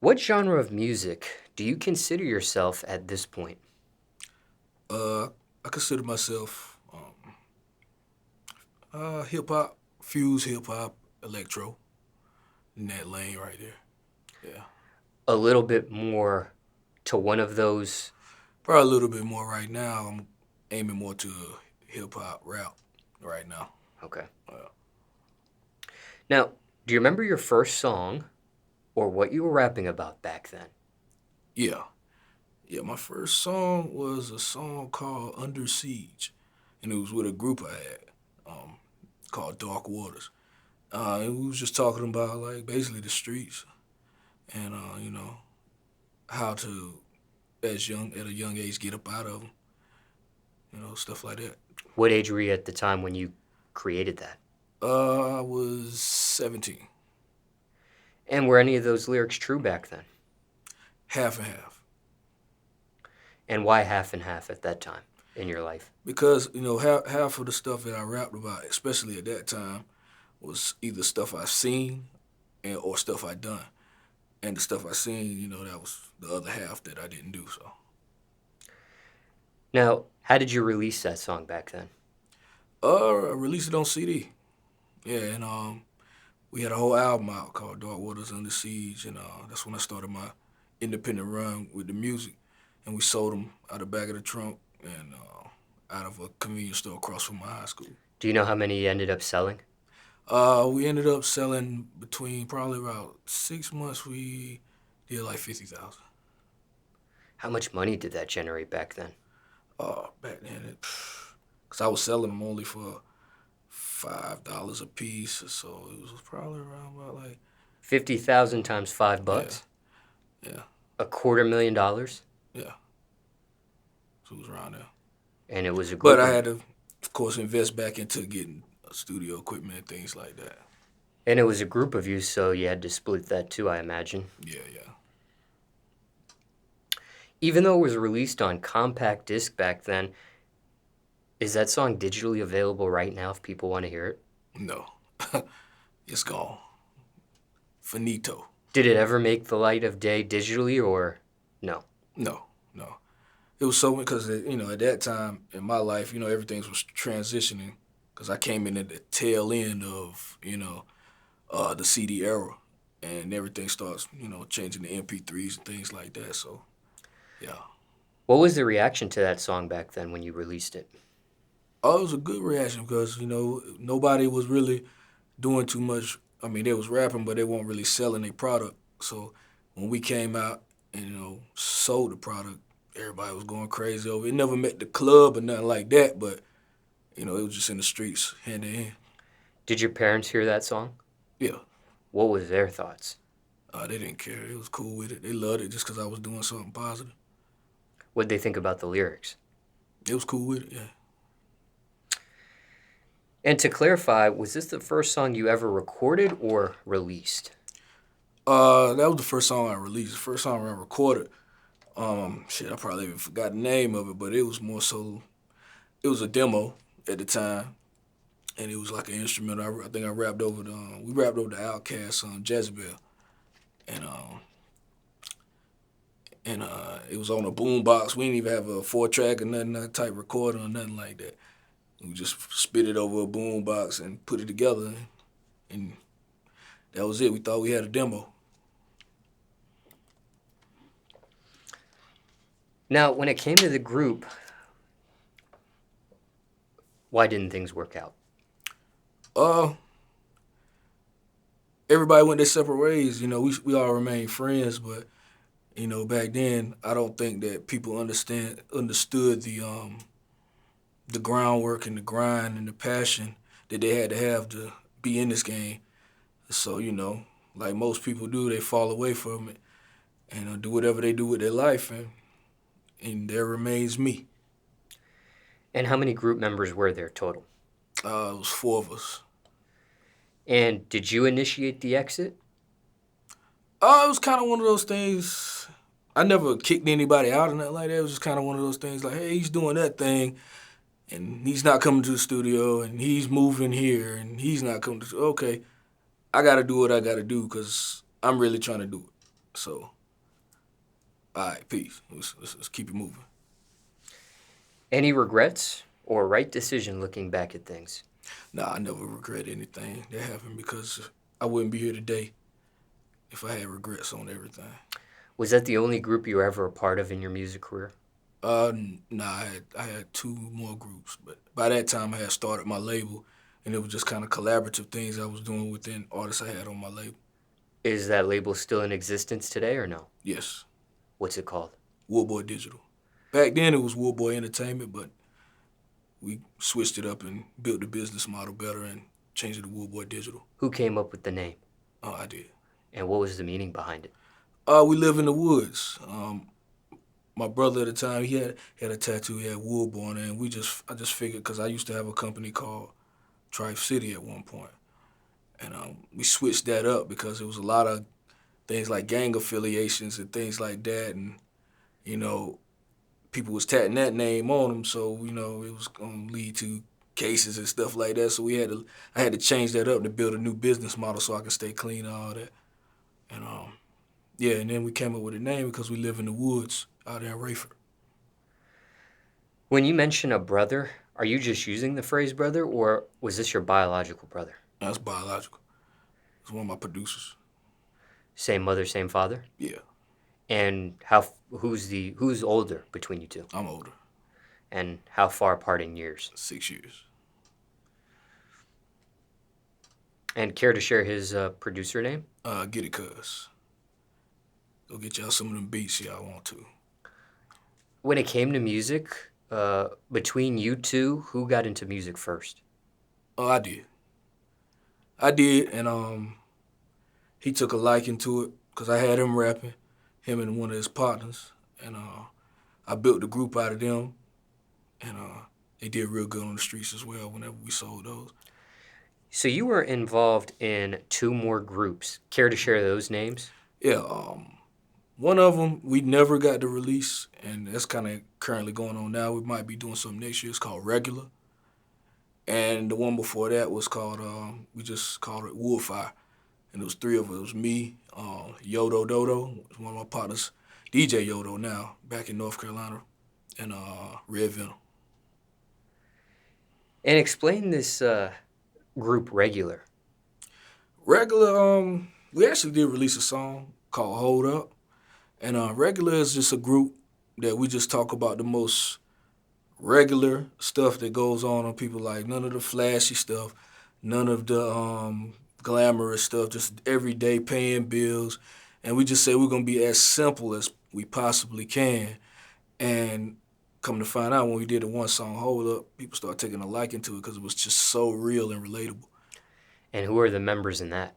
What genre of music do you consider yourself at this point? Uh, I consider myself hip hop, fuse hip hop, electro, in that lane right there. Yeah, A little bit more to one of those. probably a little bit more right now. I'm aiming more to hip hop rap right now. Okay. Uh, Now, do you remember your first song or what you were rapping about back then? yeah, yeah. My first song was a song called "Under Siege," and it was with a group I had called Dark Waters. And we was just talking about like basically the streets and how to at a young age get up out of them, stuff like that. What age were you at the time when you created that? I was 17, And were any of those lyrics true back then? half and half, And why half and half at that time in your life? because half of the stuff that I rapped about, especially at that time, was either stuff I seen or stuff I done, and the stuff I seen, that was the other half that I didn't do. So, Now, how did you release that song back then? I released it on CD. Yeah, and we had a whole album out called Dark Waters Under Siege, and that's when I started my independent run with the music, and we sold them out the back of the trunk and out of a convenience store across from my high school. Do you know how many you ended up selling? We ended up selling between probably about 6 months. We did like 50,000. How much money did that generate back then? Back then, cause I was selling them only for $5 a piece, so it was probably around about like 50,000 times yeah, $5? yeah, $250,000? yeah. So it was around there. And it was a But group I of had to, of course, invest back into getting studio equipment and things like that. and it was a group of you, so you had to split that too, I imagine. Yeah, yeah. Even though it was released on compact disc back then, is that song digitally available right now if people want to hear it? No, it's gone. Finito. Did it ever make the light of day digitally or no? No, no. It was so because at that time in my life, everything was transitioning because I came in at the tail end of the CD era, and everything starts changing to MP3s and things like that. So yeah. What was the reaction to that song back then when you released it? Oh, it was a good reaction because nobody was really doing too much. I mean, they was rapping, but they weren't really selling their product. So when we came out and sold the product, everybody was going crazy over it. It never met the club or nothing like that, but it was just in the streets, hand in hand. Did your parents hear that song? Yeah, What was their thoughts? they didn't care. It was cool with it. They loved it just because I was doing something positive. What'd they think about the lyrics? It was cool with it. Yeah. And to clarify, was this the first song you ever recorded or released? That was the first song I released. The first song I recorded. I probably even forgot the name of it, but it was more so. It was a demo at the time, and it was like an instrumental. I think I rapped over we rapped over the Outkast song Jezebel, and it was on a boom box. We didn't even have a 4-track or nothing, that type recording or nothing like that. We just spit it over a boom box and put it together, and that was it. We thought we had a demo. Now, when it came to the group, why didn't things work out? Uh, Everybody went their separate ways. We all remained friends, but back then I don't think that people understood the groundwork and the grind and the passion that they had to have to be in this game. So, like most people do, they fall away from it and do whatever they do with their life, and there remains me. And how many group members were there total? It was 4 of us. And did you initiate the exit? It was kind of one of those things. I never kicked anybody out or nothing like that. It was just kind of one of those things like, hey, he's doing that thing, and he's not coming to the studio, and he's moving here, and he's not coming to. Okay, I got to do what I got to do because I'm really trying to do it. So, all right, peace. Let's keep it moving. Any regrets or right decision looking back at things? Nah, I never regret anything that happened because I wouldn't be here today if I had regrets on everything. Was that the only group you were ever a part of in your music career? Nah, I had two more groups, but by that time I had started my label, and it was just kind of collaborative things I was doing within artists I had on my label. Is that label still in existence today or no? Yes, What's it called? Woodboy Digital. Back then it was Woodboy Entertainment, but we switched it up and built the business model better and changed it to Woodboy Digital. Who came up with the name? Oh, I did. And what was the meaning behind it? We live in the woods. My brother at the time, he had a tattoo, he had Woodboy on it, and I just figured, because I used to have a company called TRAW City at one point. And we switched that up because there was a lot of things like gang affiliations and things like that. And, you know, people was tatting that name on them. So, you know, it was going to lead to cases and stuff like that. So I had to change that up to build a new business model so I could stay clean and all that. And, yeah, and then we came up with a name because we live in the woods out there in Raeford. When you mention a brother, are you just using the phrase brother, or was this your biological brother? That's biological. It's one of my producers. Same mother, same father? Yeah, And who's older between you two? I'm older. And how far apart in years? 6 years. And care to share his producer name? Get it, cuz. Go get y'all some of them beats y'all want to. When it came to music, between you two, who got into music first? Oh, I did. I did, and he took a liking to it because I had him rapping, him and one of his partners, and I built the group out of them, and they did real good on the streets as well whenever we sold those. So you were involved in two more groups. Care to share those names? Yeah, one of them we never got to release, and that's kind of currently going on now. We might be doing something next year. It's called Regular. And the one before that was called, we just called it Woodfire. And it was three of us. It was me, Yodo Dodo, one of my partners, DJ Yodo now, back in North Carolina, and Red Venom. And explain this group Regular. Regular, we actually did release a song called Hold Up. And Regular is just a group that we just talk about the most regular stuff that goes on people, like none of the flashy stuff, none of the glamorous stuff, just everyday paying bills. And we just say we're going to be as simple as we possibly can. And come to find out, when we did the one song Hold Up, people started taking a liking to it because it was just so real and relatable. And who are the members in that?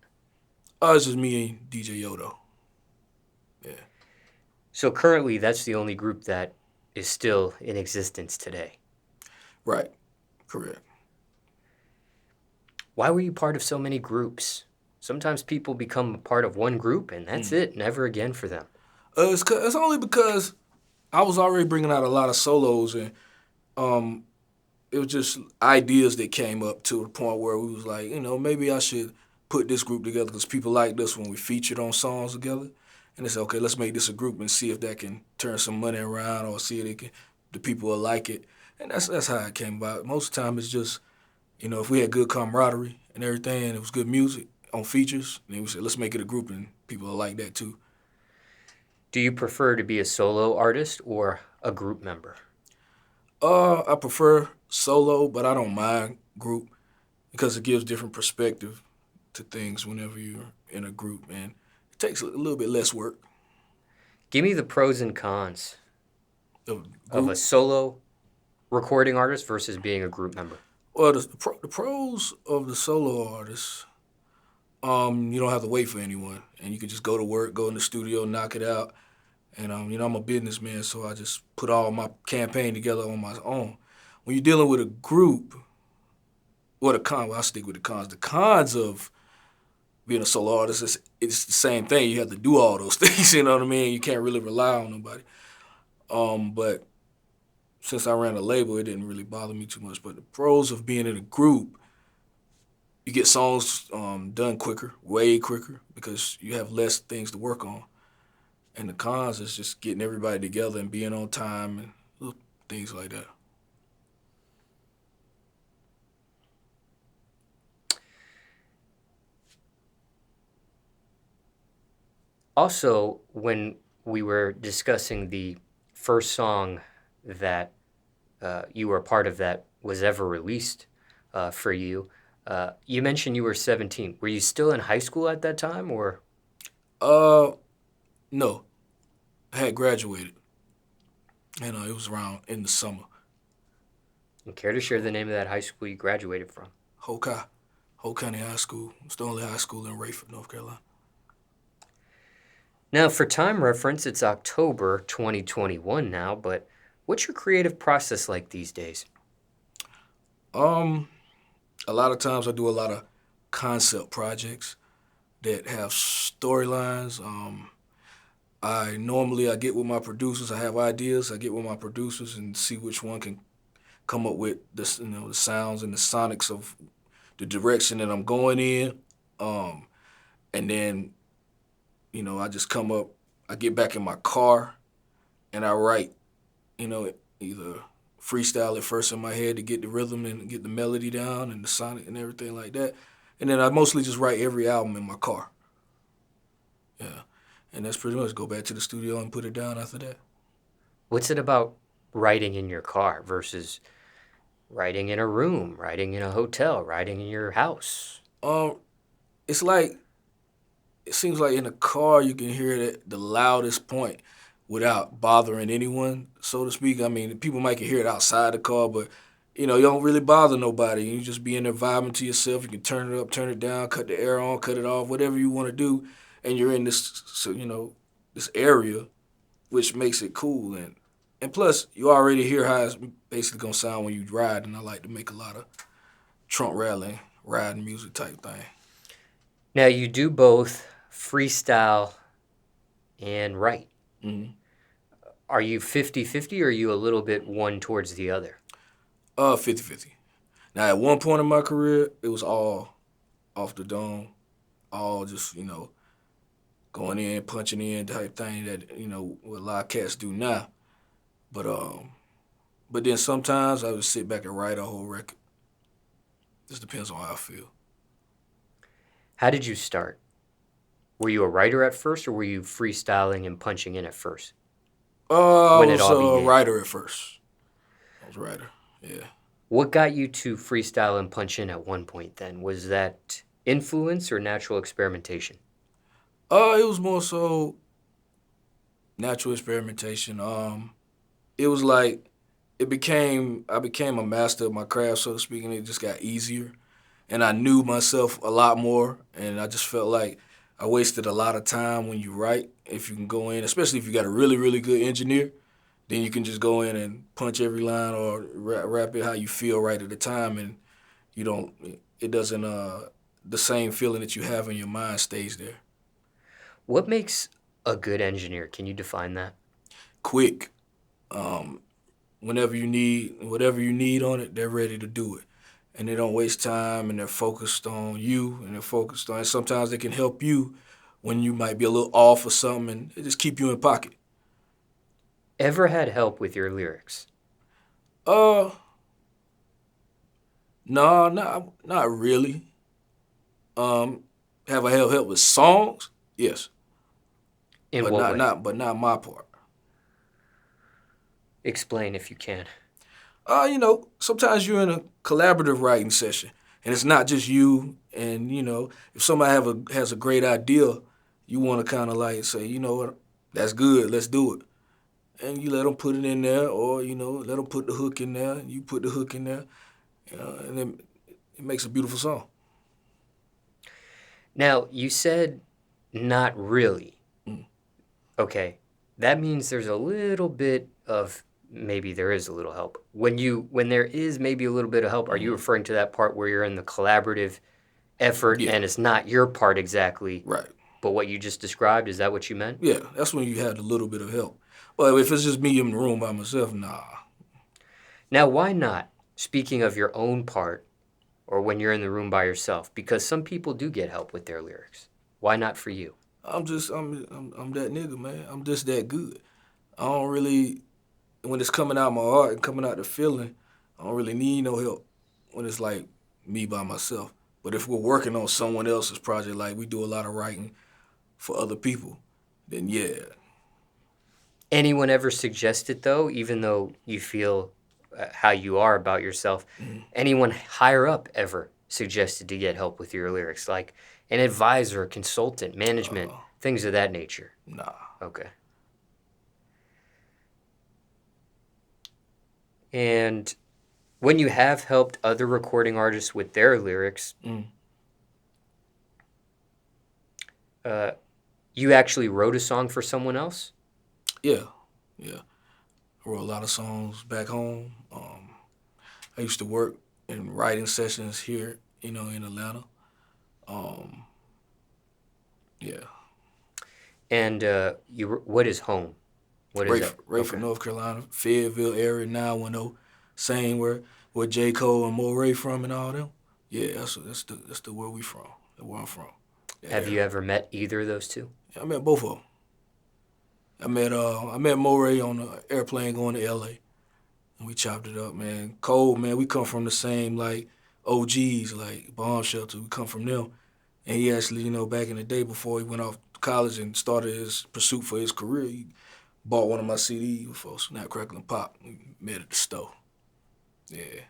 It's just me and DJ Yodo. Yeah. So currently, that's the only group that is still in existence today. Right. Correct. Why were you part of so many groups? Sometimes people become a part of one group and that's it, never again for them. It's only because I was already bringing out a lot of solos, and it was just ideas that came up to the point where we was like, maybe I should put this group together because people liked us when we featured on songs together. And they said, okay, let's make this a group and see if that can turn some money around or see if the people will like it. And that's how it came about. Most of the time it's just, if we had good camaraderie and everything and it was good music on features, then we said, let's make it a group and people will like that too. Do you prefer to be a solo artist or a group member? I prefer solo, but I don't mind group because it gives different perspective to things whenever you're in a group, and it takes a little bit less work. Give me the pros and cons of a Group? solo recording artist versus being a group member. Well, the pros of the solo artist, you don't have to wait for anyone, and you can just go to work, go in the studio, knock it out. And I'm a businessman, so I just put all my campaign together on my own. When you're dealing with a group, I stick with the cons. The cons of being a solo artist is it's the same thing. You have to do all those things, you know what I mean? You can't really rely on nobody. But since I ran a label, it didn't really bother me too much. But the pros of being in a group, you get songs done quicker, way quicker, because you have less things to work on. And the cons is just getting everybody together and being on time and little things like that. Also, when we were discussing the first song that you were a part of that was ever released for you, you mentioned you were 17. Were you still in high school at that time, or? No. I had graduated. And it was around in the summer. And care to share the name of that high school you graduated from? Hoke County High School. It's the only high school in Raeford, North Carolina. Now, for time reference, it's October 2021 now, but what's your creative process like these days? A lot of times I do a lot of concept projects that have storylines. I get with my producers. I have ideas. I get with my producers and see which one can come up with this, the sounds and the sonics of the direction that I'm going in. And then, I just come up. I get back in my car, and I write. Either freestyle it first in my head to get the rhythm and get the melody down and the sonic and everything like that. And then I mostly just write every album in my car. Yeah. And that's pretty much go back to the studio and put it down after that. What's it about writing in your car versus writing in a room, writing in a hotel, writing in your house? It's like, it seems like in a car you can hear it at the loudest point without bothering anyone, so to speak. I mean, people might can hear it outside the car, but you don't really bother nobody. You just be in there vibing to yourself. You can turn it up, turn it down, cut the air on, cut it off, whatever you want to do, and you're in this, this area, which makes it cool. And plus, you already hear how it's basically gonna sound when you ride. And I like to make a lot of trunk rattling, riding music type thing. Now, you do both freestyle and write. Mm-hmm. Are you 50-50 or are you a little bit one towards the other? 50-50. Now, at one point in my career, it was all off the dome, all just, going in, punching in type thing that, what a lot of cats do now. But then sometimes I would sit back and write a whole record. Just depends on how I feel. How did you start? Were you a writer at first or were you freestyling and punching in at first? I was a writer at first. I was a writer, yeah. What got you to freestyle and punch in at one point then? Was that influence or natural experimentation? It was more so natural experimentation. It was like I became a master of my craft, so to speak, and it just got easier. And I knew myself a lot more, and I just felt like I wasted a lot of time when you write. If you can go in, especially if you got a really, really good engineer, then you can just go in and punch every line or rap it how you feel right at the time, and it doesn't, the same feeling that you have in your mind stays there. What makes a good engineer? Can you define that? Quick. Whenever you need, whatever you need on it, they're ready to do it. And they don't waste time, and they're focused on you, and and sometimes they can help you when you might be a little off or something, and they just keep you in pocket. Ever had help with your lyrics? No, not really. Have I had help with songs? Yes. In what way? But not my part. Explain if you can. Sometimes you're in a collaborative writing session, and it's not just you. And if somebody has a great idea, you want to kind of like say, you know what, that's good, let's do it. And you let them put it in there, or let them put the hook in there. And you put the hook in there, and then it makes a beautiful song. Now, you said not really. Mm. Okay, that means there's a little bit of, maybe there is a little help. When there is maybe a little bit of help, are you referring to that part where you're in the collaborative effort and it's not your part exactly? Right. But what you just described, is that what you meant? Yeah, that's when you have a little bit of help. But if it's just me in the room by myself, nah. Now, why not? Speaking of your own part, or when you're in the room by yourself, because some people do get help with their lyrics. Why not for you? I'm that nigga, man. I'm just that good. I don't really, when it's coming out my heart and coming out the feeling, I don't really need no help when it's like me by myself. But if we're working on someone else's project, like we do a lot of writing for other people, then yeah. Anyone ever suggested, though, even though you feel how you are about yourself, anyone higher up ever suggested to get help with your lyrics, like an advisor, a consultant, management, things of that nature? Nah. Okay. And when you have helped other recording artists with their lyrics, you actually wrote a song for someone else? Yeah. I wrote a lot of songs back home. I used to work in writing sessions here, in Atlanta. Yeah. And what is home? What is that? Raeford, Okay. North Carolina, Fayetteville area, 910, same where J. Cole and Morray from and all them. Yeah, that's the where we from, where I'm from. Have you ever met either of those two? Yeah, I met both of them. I met Morray on the airplane going to L.A. and we chopped it up, man. Cole, man, we come from the same like OGs, like bomb shelter. We come from them, and he actually, back in the day before he went off to college and started his pursuit for his career, he bought one of my CDs for Snap, Crackle, and Pop. We met at the store. Yeah.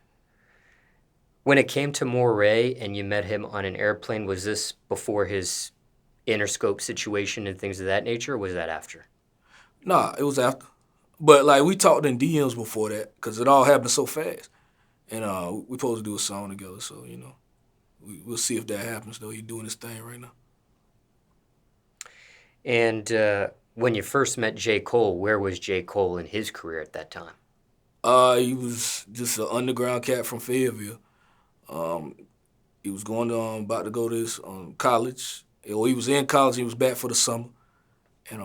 When it came to Morray and you met him on an airplane, was this before his Interscope situation and things of that nature, or was that after? Nah, it was after. But like we talked in DMs before that, cause it all happened so fast, and we supposed to do a song together. So we'll see if that happens. Though he's doing his thing right now. And when you first met J. Cole, where was J. Cole in his career at that time? He was just an underground cat from Fayetteville. He was going to about to go to his college. Well, he was in college. He was back for the summer, and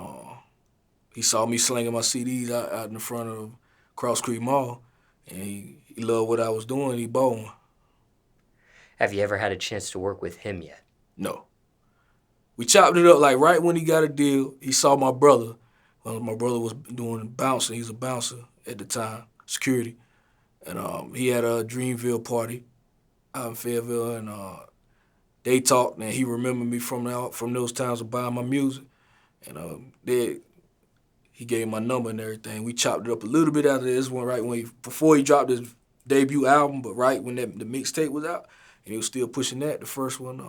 he saw me slinging my CDs out in the front of Cross Creek Mall, and he loved what I was doing. He bought one. Have you ever had a chance to work with him yet? No. We chopped it up like right when he got a deal. He saw my brother. My brother was doing bouncing. He was a bouncer at the time, security, and he had a Dreamville party out in Fayetteville, and they talked, and he remembered me from those times of buying my music, and he gave my number and everything. We chopped it up a little bit after this one, right when before he dropped his debut album, but right when the mixtape was out, and he was still pushing that, the first one.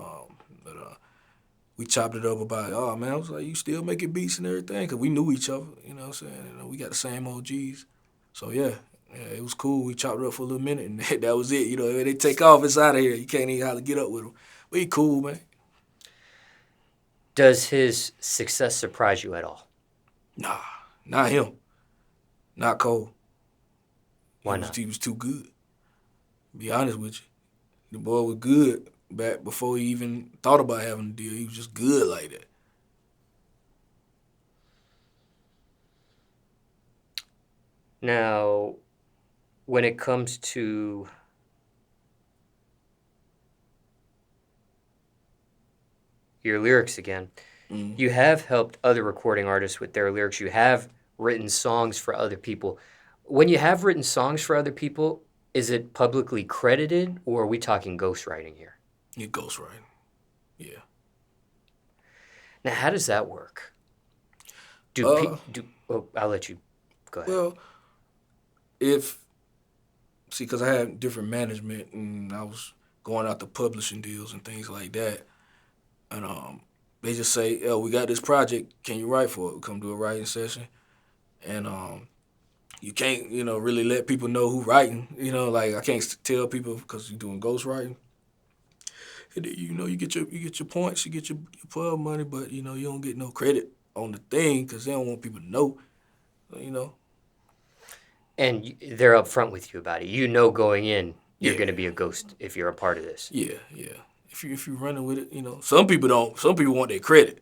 We chopped it up about, oh man, I was like, you still making beats and everything, cause we knew each other, you know what I'm saying? And we got the same OGs, so yeah, it was cool. We chopped it up for a little minute, and that was it. They take off, it's out of here. You can't even how to get up with them. But he cool, man. Does his success surprise you at all? Nah, not him. Not Cole. Why not? He was too good. Be honest with you. The boy was good back before he even thought about having a deal. He was just good like that. Now, when it comes to your lyrics again, you have helped other recording artists with their lyrics. You have written songs for other people. When you have written songs for other people, is it publicly credited, or are we talking ghostwriting here? He ghostwriting. Yeah. Now, how does that work? I'll let you go ahead. Well, because I had different management and I was going out to publishing deals and things like that, and they just say, "Oh, we got this project. Can you write for it? Come do a writing session." And you can't, really let people know who writing. Like I can't tell people because you're doing ghostwriting. And then, you get your points, you get your pub money, but you don't get no credit on the thing because they don't want people to know. And they're upfront with you about it. You know going in, you're Yeah. going to be a ghost if you're a part of this. Yeah. If you're running with it, some people don't. Some people want their credit,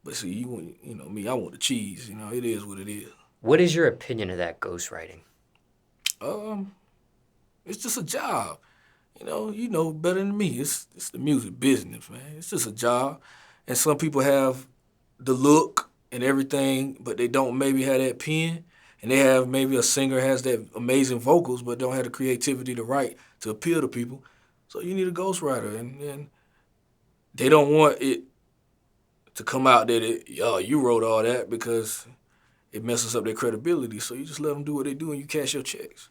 but see, me, I want the cheese. It is what it is. What is your opinion of that ghostwriting? It's just a job. You know better than me. It's the music business, man. It's just a job, and some people have the look and everything, but they don't maybe have that pen, and they have maybe a singer has that amazing vocals, but don't have the creativity to write to appeal to people. So you need a ghostwriter, and they don't want it to come out that you wrote all that because it messes up their credibility. So you just let them do what they do, and you cash your checks.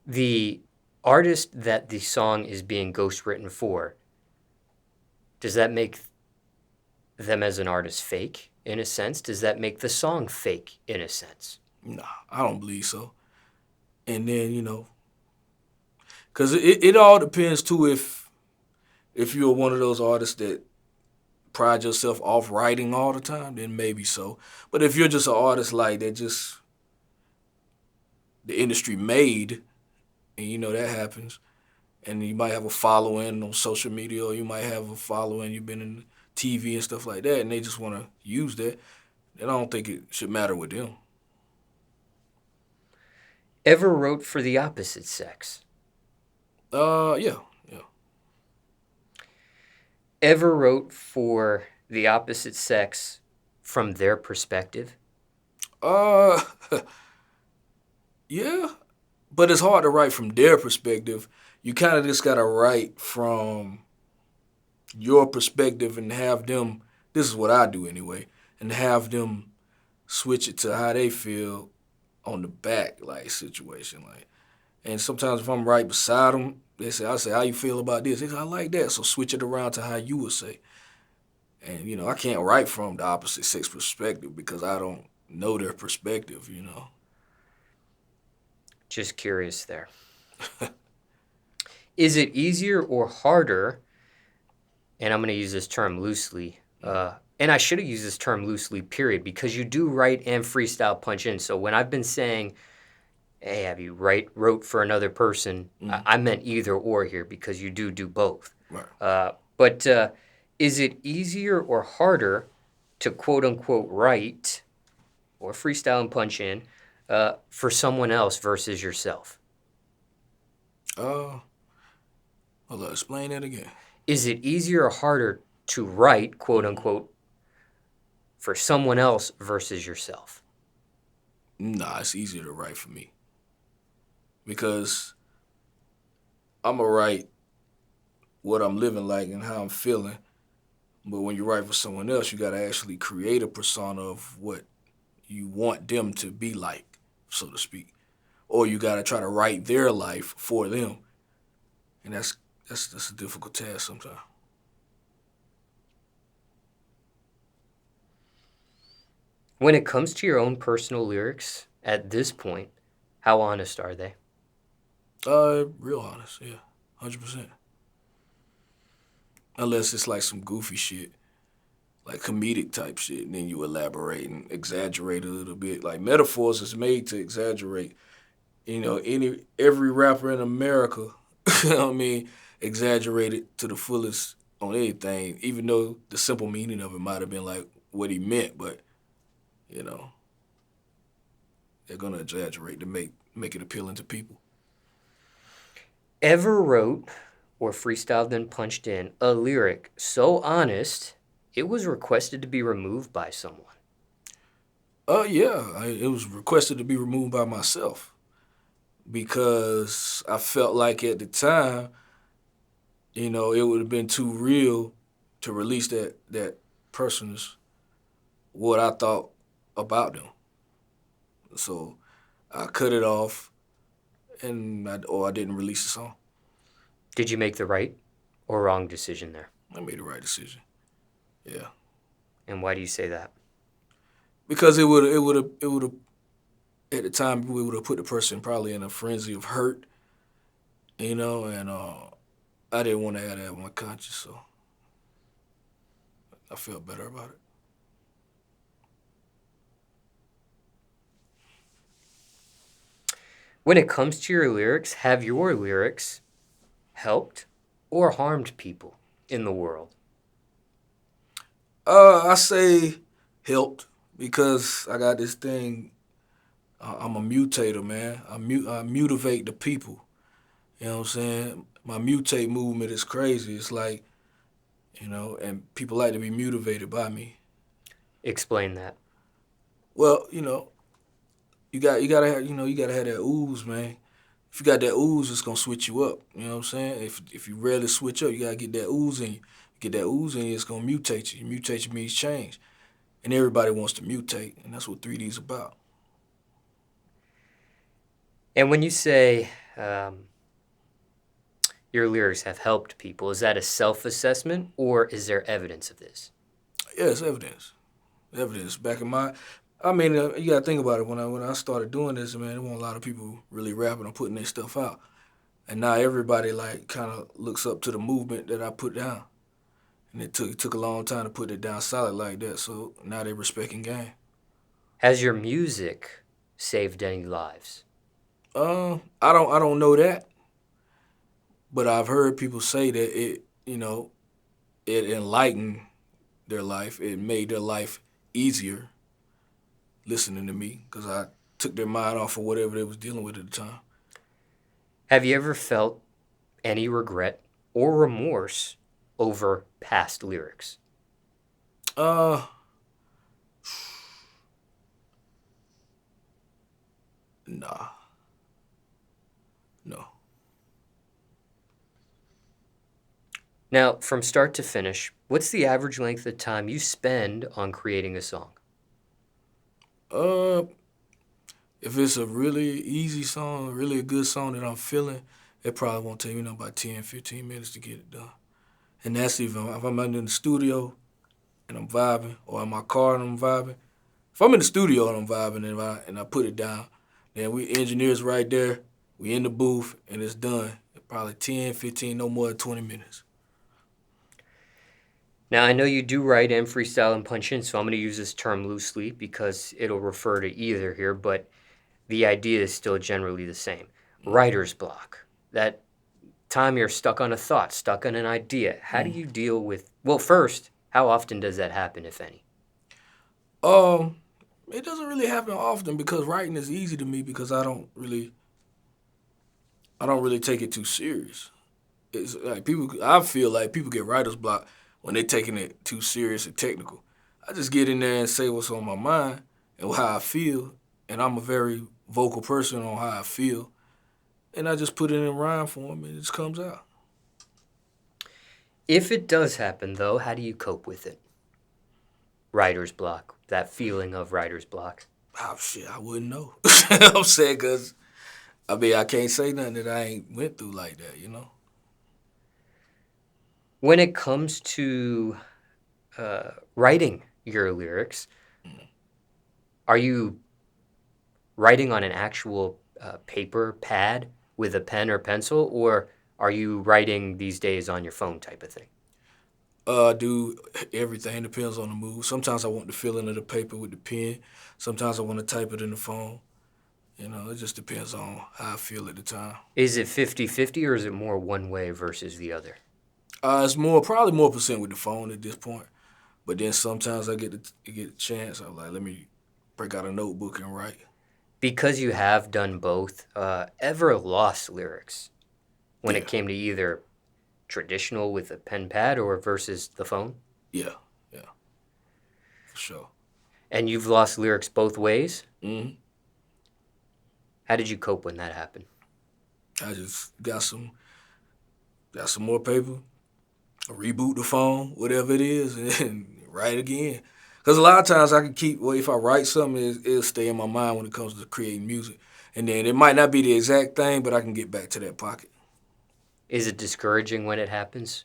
The artist that the song is being ghostwritten for, does that make them as an artist fake in a sense? Does that make the song fake in a sense? Nah, I don't believe so. And then because it all depends too if you're one of those artists that pride yourself off writing all the time, then maybe so. But if you're just an artist like that, just the industry made, and that happens, and you might have a following on social media, or you might have a following, you've been in TV and stuff like that, and they just want to use that, then I don't think it should matter with them. Ever wrote for the opposite sex? Yeah. Ever wrote for the opposite sex from their perspective? Yeah, but it's hard to write from their perspective. You kind of just gotta write from your perspective and have them. This is what I do anyway, and have them switch it to how they feel on the back like situation like. And sometimes if I'm right beside them, I say, how you feel about this? They say, I like that. So switch it around to how you would say. And, I can't write from the opposite sex perspective because I don't know their perspective. Just curious there. Is it easier or harder, and I'm going to use this term loosely, and I should have used this term loosely, period, because you do write and freestyle punch in. So when I've been saying, hey, have you wrote for another person? I meant either or here because you do both. Right. But is it easier or harder to quote unquote write or freestyle and punch in for someone else versus yourself? Hold on, explain that again. Is it easier or harder to write, quote unquote, for someone else versus yourself? Nah, it's easier to write for me. Because I'm going to write what I'm living like and how I'm feeling. But when you write for someone else, you got to actually create a persona of what you want them to be like, so to speak. Or you got to try to write their life for them. And that's a difficult task sometimes. When it comes to your own personal lyrics, at this point, how honest are they? Real honest, yeah, 100%. Unless it's like some goofy shit, like comedic type shit, and then you elaborate and exaggerate a little bit. Like metaphors is made to exaggerate. Every rapper in America, exaggerated to the fullest on anything, even though the simple meaning of it might have been like what he meant, but they're gonna exaggerate to make it appealing to people. Ever wrote or freestyled and punched in a lyric so honest it was requested to be removed by someone? Yeah, it was requested to be removed by myself because I felt like at the time, it would have been too real to release that person's what I thought about them. So I cut it off, or I didn't release the song. Did you make the right or wrong decision there? I made the right decision. Yeah. And why do you say that? Because it would have at the time we would have put the person probably in a frenzy of hurt, and I didn't want to have that on my conscience, so I felt better about it. When it comes to your lyrics, have your lyrics helped or harmed people in the world? I say helped because I got this thing. I'm a mutator, man. I mutivate the people. You know what I'm saying? My mutate movement is crazy. It's like, and people like to be motivated by me. Explain that. Well, you gotta have that ooze, man. If you got that ooze, it's gonna switch you up. You know what I'm saying? If you rarely switch up, you gotta get that ooze in you. Get that ooze in you, it's gonna mutate you. Mutation means change, and everybody wants to mutate, and that's what 3D's about. And when you say your lyrics have helped people, is that a self-assessment or is there evidence of this? Yeah, it's evidence. Evidence. Back in my, I mean, you gotta think about it. When I started doing this, man, there weren't a lot of people really rapping or putting their stuff out, and now everybody like kind of looks up to the movement that I put down. And it took a long time to put it down solid like that. So now they respecting game. Has your music saved any lives? I don't know that, but I've heard people say that it enlightened their life. It made their life easier listening to me because I took their mind off of whatever they was dealing with at the time. Have you ever felt any regret or remorse over past lyrics? Uh, nah, no. Now, from start to finish, what's the average length of time you spend on creating a song? Uh, if it's a really easy song, really a good song that I'm feeling, it probably won't take me about 10, 15 minutes to get it done. And that's even if I'm in the studio and I'm vibing, or in my car and I'm vibing. If I'm in the studio and I'm vibing and I put it down, then we engineers right there, we in the booth and it's done. Probably 10, 15, no more than 20 minutes. Now, I know you do write and freestyle and punch in, so I'm going to use this term loosely because it'll refer to either here, but the idea is still generally the same. Writer's block. That time you're stuck on a thought, stuck on an idea. How do you deal with, well, first, how often does that happen, if any? It doesn't really happen often because writing is easy to me because I don't really take it too serious. It's like I feel like people get writer's block when they're taking it too serious and technical. I just get in there and say what's on my mind and how I feel, and I'm a very vocal person on how I feel, and I just put it in rhyme form and it just comes out. If it does happen, though, how do you cope with it? Writer's block, that feeling of writer's block. Oh shit, I wouldn't know. I'm saying because I can't say nothing that I ain't went through like that. When it comes to writing your lyrics, are you writing on an actual paper pad with a pen or pencil, or are you writing these days on your phone type of thing? I do everything. Depends on the mood. Sometimes I want the feeling of the paper with the pen. Sometimes I want to type it in the phone. It just depends on how I feel at the time. Is it 50-50 or is it more one way versus the other? It's probably more percent with the phone at this point. But then sometimes I get a chance. I'm like, let me break out a notebook and write. Because you have done both, ever lost lyrics when it Yeah, came to either traditional with a pen pad or versus the phone? yeah, yeah, for sure. And you've lost lyrics both ways? hmm How did you cope when that happened? I just got some more paper, reboot the phone, whatever it is, and write again. Because a lot of times I can if I write something, it'll stay in my mind when it comes to creating music. And then it might not be the exact thing, but I can get back to that pocket. Is it discouraging when it happens?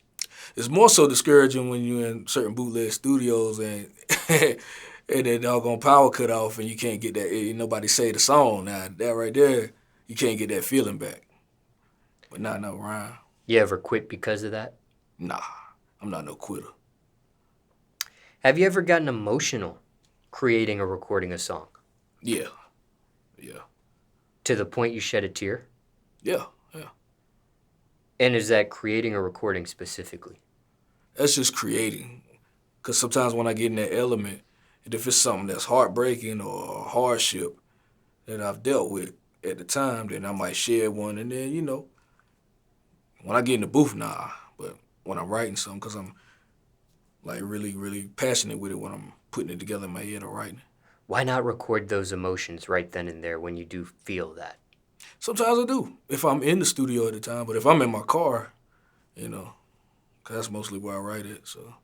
It's more so discouraging when you're in certain bootleg studios and and that doggone power cut off and you can't get that. Ain't nobody say the song. Now that right there, you can't get that feeling back. But not no rhyme. You ever quit because of that? Nah, I'm not no quitter. Have you ever gotten emotional creating or recording a song Yeah, yeah, to the point you shed a tear? yeah, yeah. And is that creating or recording specifically? That's just creating. Cause sometimes when I get in that element, and if it's something that's heartbreaking or a hardship that I've dealt with at the time, then I might share one. And then when I get in the booth, nah. But when I'm writing something, cause like really, really passionate with it when I'm putting it together in my head or writing. Why not record those emotions right then and there when you do feel that? Sometimes I do if I'm in the studio at the time, but if I'm in my car, you know, 'cause that's mostly where I write it. So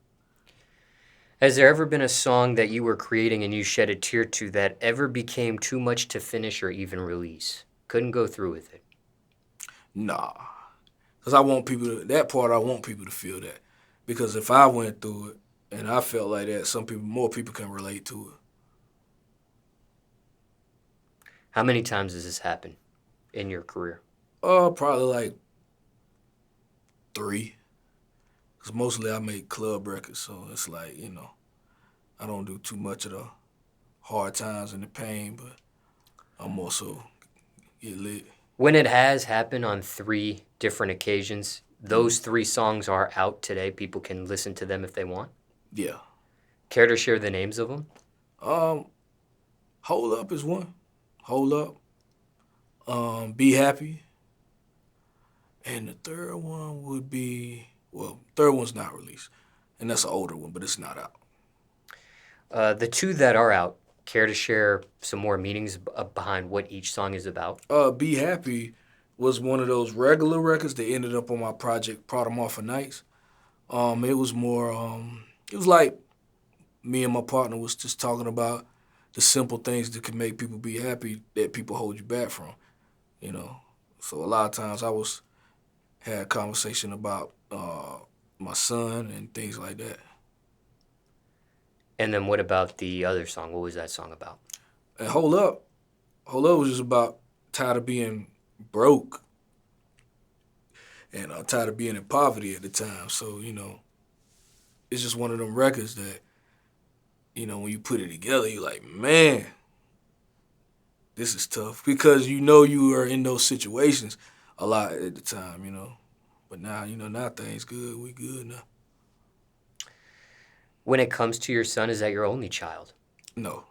Has there ever been a song that you were creating and you shed a tear to that ever became too much to finish or even release? Couldn't go through with it. nah, because I want people to that part. I want people to feel that because if I went through it and I felt like that, more people can relate to it. How many times has this happened in your career? Probably like 3. Because mostly I make club records, so it's like, I don't do too much of the hard times and the pain, but I'm also get lit. When it has happened on 3 different occasions, those 3 songs are out today. People can listen to them if they want. Yeah. Care to share the names of them? Um, Hold Up is one. Hold Up. Be Happy. And the third one would be, well, third one's not released. And that's an older one, but it's not out. The 2 that are out, care to share some more meanings behind what each song is about? Be Happy was one of those regular records that ended up on my project, Proud of Marfa Nights. It was more, it was like me and my partner was just talking about the simple things that can make people be happy that people hold you back from, you know. So a lot of times had a conversation about my son and things like that. And then what about the other song? What was that song about? And Hold Up was just about tired of being broke and tired of being in poverty at the time. So, it's just one of them records that, when you put it together, you're like, man, this is tough because you are in those situations a lot at the time. But now, now things good. We good now. When it comes to your son, is that your only child? No,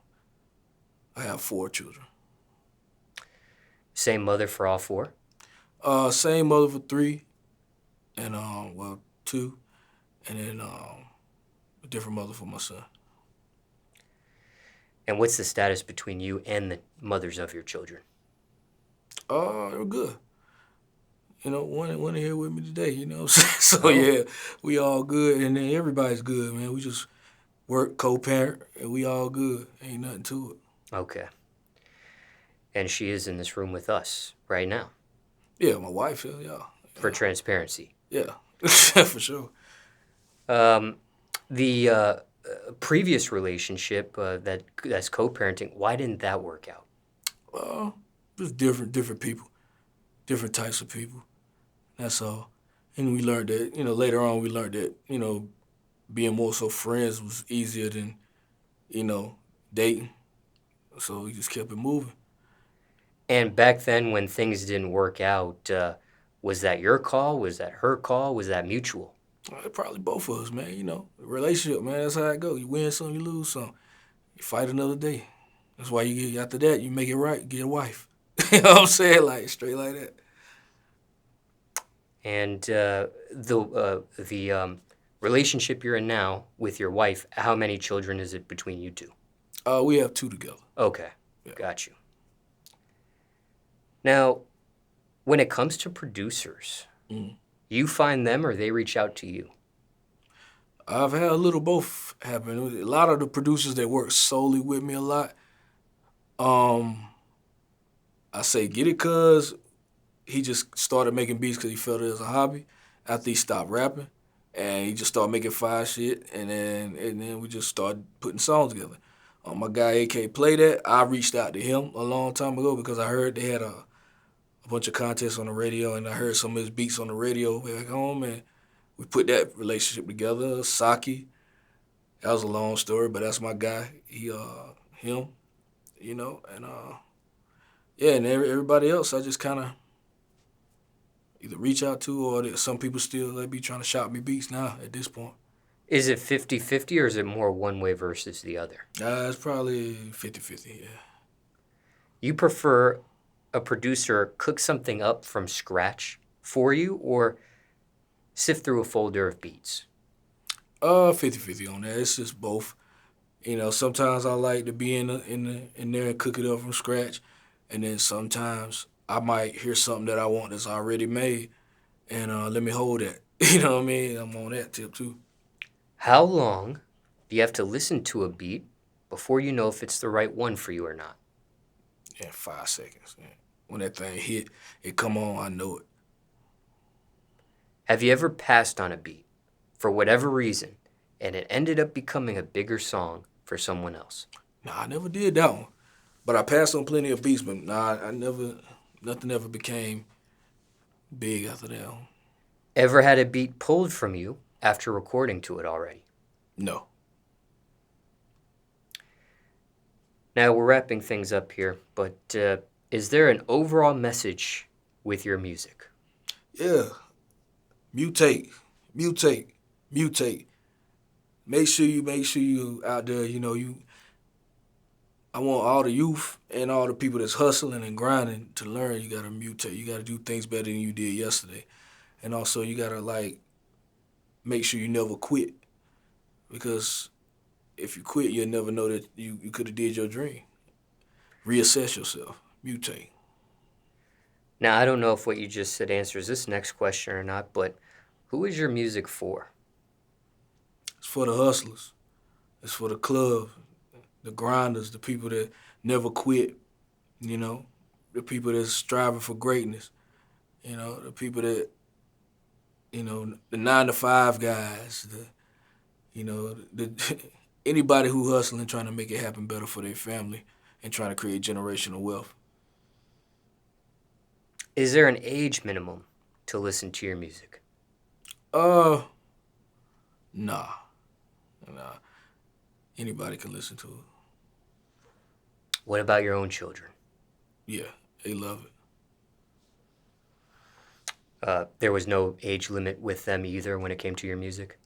I have 4 children. Same mother for all 4? Same mother for 3, and 2, and then a different mother for my son. And what's the status between you and the mothers of your children? They're good. One here with me today. So yeah, we all good, and then everybody's good, man. We just work, co-parent, and we all good. Ain't nothing to it. Okay. And she is in this room with us right now. Yeah, my wife, yeah. For transparency. Yeah, for sure. The previous relationship that's co-parenting, why didn't that work out? Just different people, different types of people. That's all. And we learned that, later on we learned that, being more so friends was easier than, dating. So we just kept it moving. And back then when things didn't work out, was that your call? Was that her call? Was that mutual? Probably both of us, man. Relationship, man, that's how it goes. You win some, you lose some. You fight another day. That's why after that, you make it right, get a wife. You know what I'm saying? Like, straight like that. And the relationship you're in now with your wife, how many children is it between you two? We have 2 together. Okay, Yeah. Got you. Now, when it comes to producers, you find them or they reach out to you? I've had a little both happen. A lot of the producers that work solely with me a lot, I say get it cause he just started making beats because he felt it as a hobby after he stopped rapping, and he just started making fire shit, and then we just started putting songs together. My guy AK Play That, I reached out to him a long time ago because I heard they had a bunch of contests on the radio, and I heard some of his beats on the radio back home, and we put that relationship together. Saki, that was a long story, but that's my guy. Him, and yeah, and everybody else, I just kind of either reach out to, or some people still they be trying to shop me beats now at this point. Is it 50-50 or is it more one way versus the other? It's probably 50-50, yeah. You prefer a producer cook something up from scratch for you or sift through a folder of beats? 50-50 on that. It's just both. You know, sometimes I like to be in there and cook it up from scratch, and then sometimes I might hear something that I want that's already made, and let me hold that. You know what I mean? I'm on that tip too. How long do you have to listen to a beat before you know if it's the right one for you or not? Yeah, 5 seconds. Man. When that thing hit, it come on, I know it. Have you ever passed on a beat for whatever reason and it ended up becoming a bigger song for someone else? Nah, I never did that one, but I passed on plenty of beats. But nah, nothing ever became big after that one. Ever had a beat pulled from you after recording to it already? No. Now we're wrapping things up here, but is there an overall message with your music? Yeah. Mutate, mutate, mutate. Make sure you out there. You know you. I want all the youth and all the people that's hustling and grinding to learn. You gotta mutate. You gotta do things better than you did yesterday, and also you gotta like make sure you never quit because if you quit, you'll never know that you could have did your dream. Reassess yourself. Mutate. Now, I don't know if what you just said answers this next question or not, but who is your music for? It's for the hustlers. It's for the club, the grinders, the people that never quit. You know, the people that's striving for greatness. You know, the people that the 9 to 5 guys. The anybody who hustling trying to make it happen better for their family and trying to create generational wealth. Is there an age minimum to listen to your music? Uh, nah, nah. Anybody can listen to it. What about your own children? Yeah, they love it. There was no age limit with them either when it came to your music?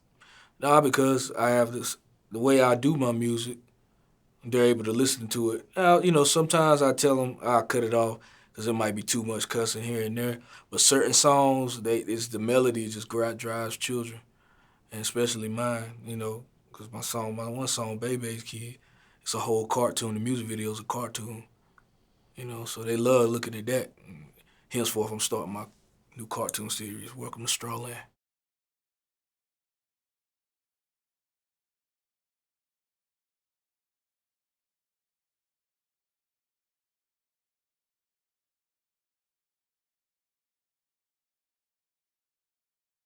Nah, because I have the way I do my music, they're able to listen to it. Now, sometimes I tell them I'll cut it off because it might be too much cussing here and there. But certain songs, it's the melody just drives children, and especially mine. Because my one song, Baby's Kid, it's a whole cartoon. The music video is a cartoon. So they love looking at that. And henceforth, I'm starting my new cartoon series. Welcome to Strawland.